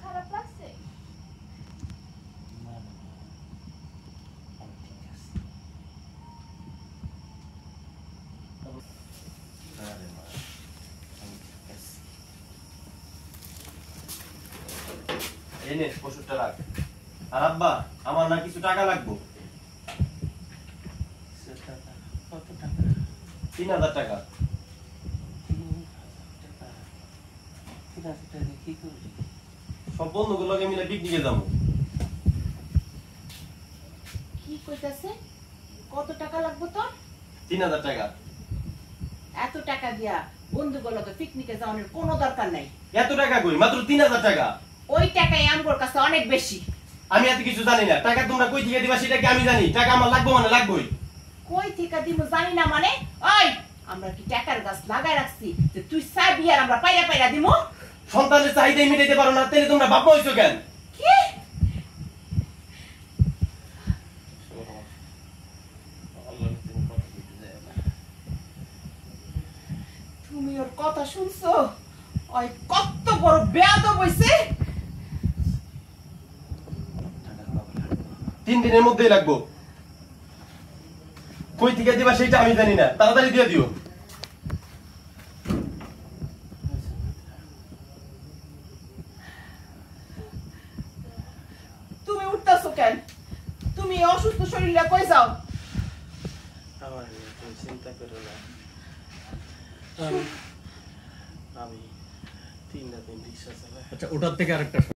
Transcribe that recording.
খারাপ লাগছে? না না আমি ঠিক আছে। আরে মা আমি ঠিক আছে। এই নে ওষুধটা রাখ। আর আব্বা আমার না কিছু টাকা লাগবে। কত টাকা? 3000 টাকা। 3000 টাকা কি করবি? সব বন্ধুগুলোকে মিলে পিকনিকে যাবো। কি কইতাছে? কত টাকা লাগবে তোর? 3000 টাকা। এত টাকা দিয়া বন্ধুগুলোকে পিকনিকে যাওয়ার কোনো দরকার নাই। এত টাকা কই? মাত্র 3000 টাকা। ওই টাকাই আমগোর কাছে অনেক বেশি। আমি এত কিছু জানি না। টাকা তোমরা কই থেকে দিবা সেটা কি আমি জানি? টাকা আমার লাগবে মানে লাগবেই। কই থেকে দিমু জানি না মানে? ওই আমরা কি টাকার গাছ লাগায় রাখছি যে তুই চাবি আর আমরা পাইরা পাইরা দিমু? সন্তানের চাহিদা মিটাইতে পারো না, তাহলে তোমরা বাপ হইছো কেন? কি? তুমি ওর কথা শুনছো? ওই কত বড় বেয়াদব হইছে। 3 দিনের মধ্যেই লাগবো। কই থেকে দিবা সেটা আমি জানি না, তাড়াতাড়ি দিয়ে দিও। তুমি উঠতাছো কেন? তুমি অসুস্থ শরীরে কই যাও? আমার তুমি চিন্তা করো না। আমি 3 দিন রিক্সা চালাই। আচ্ছা ওটার থেকে আরেকটা